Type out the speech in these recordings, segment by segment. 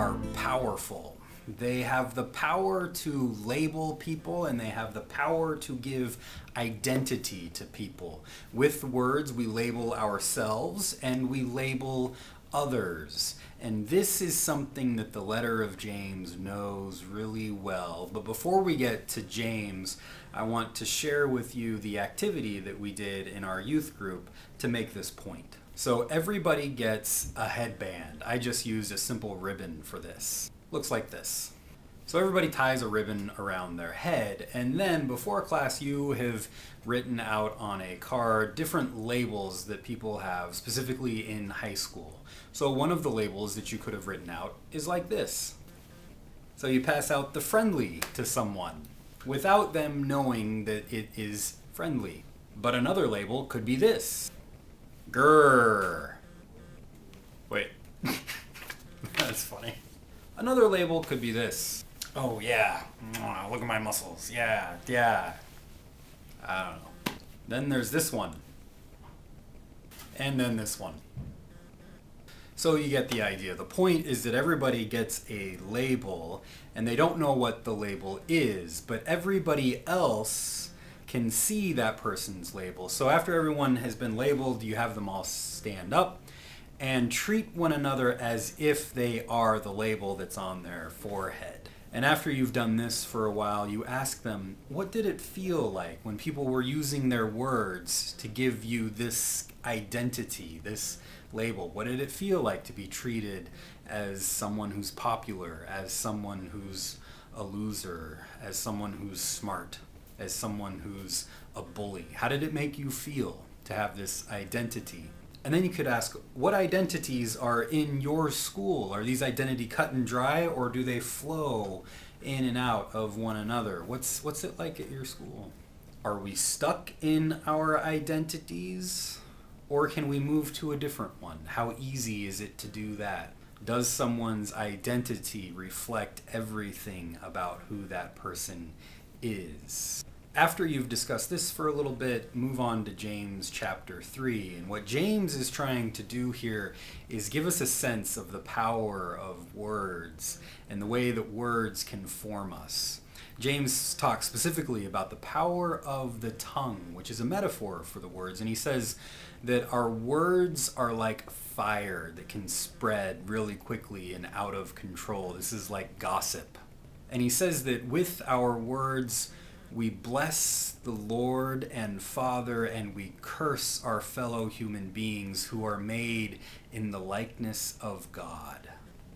are powerful. They have the power to label people, and they have the power to give identity to people. With words, we label ourselves and we label others. And this is something that the letter of James knows really well. But before we get to James, I want to share with you the activity that we did in our youth group to make this point. So everybody gets a headband. I just used a simple ribbon for this. Looks like this. So everybody ties a ribbon around their head, and then before class you have written out on a card different labels that people have, specifically in high school. So one of the labels that you could have written out is like this. So you pass out the friendly to someone without them knowing that it is friendly. But another label could be this. Grrr. Wait. That's funny. Another label could be this. Oh yeah, look at my muscles. Yeah. I don't know. Then there's this one. And then this one. So you get the idea. The point is that everybody gets a label, and they don't know what the label is, but everybody else can see that person's label. So after everyone has been labeled, you have them all stand up and treat one another as if they are the label that's on their forehead. And after you've done this for a while, you ask them, what did it feel like when people were using their words to give you this identity, this label? What did it feel like to be treated as someone who's popular, as someone who's a loser, as someone who's smart, as someone who's a bully? How did it make you feel to have this identity? And then you could ask, what identities are in your school? Are these identity cut and dry, or do they flow in and out of one another? What's it like at your school? Are we stuck in our identities, or can we move to a different one? How easy is it to do that? Does someone's identity reflect everything about who that person is? After you've discussed this for a little bit, move on to James chapter 3. And what James is trying to do here is give us a sense of the power of words and the way that words can form us. James talks specifically about the power of the tongue, which is a metaphor for the words. And he says that our words are like fire that can spread really quickly and out of control. This is like gossip. And he says that with our words, we bless the Lord and Father, and we curse our fellow human beings who are made in the likeness of God.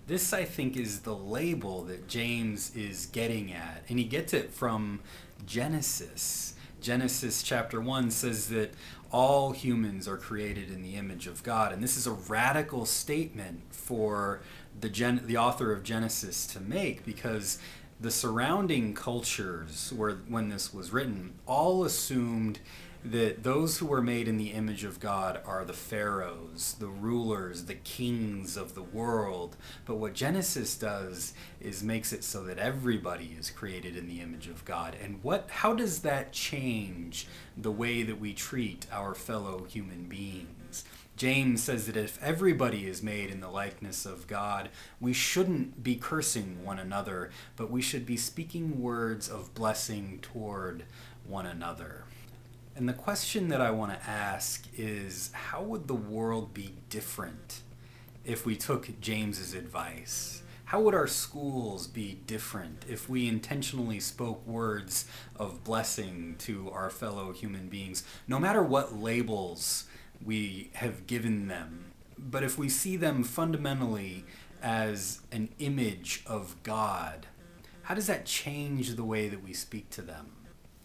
This, I think, is the label that James is getting at, and he gets it from Genesis. Genesis chapter 1 says that all humans are created in the image of God, and this is a radical statement for the author of Genesis to make, because the surrounding cultures, when this was written, all assumed that those who were made in the image of God are the pharaohs, the rulers, the kings of the world. But what Genesis does is makes it so that everybody is created in the image of God. And how does that change the way that we treat our fellow human beings? James says that if everybody is made in the likeness of God, we shouldn't be cursing one another, but we should be speaking words of blessing toward one another. And the question that I want to ask is, how would the world be different if we took James's advice? How would our schools be different if we intentionally spoke words of blessing to our fellow human beings, no matter what labels we have given them? But if we see them fundamentally as an image of God, how does that change the way that we speak to them?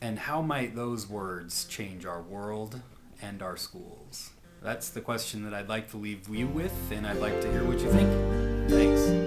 And how might those words change our world and our schools? That's the question that I'd like to leave you with, and I'd like to hear what you think. Thanks.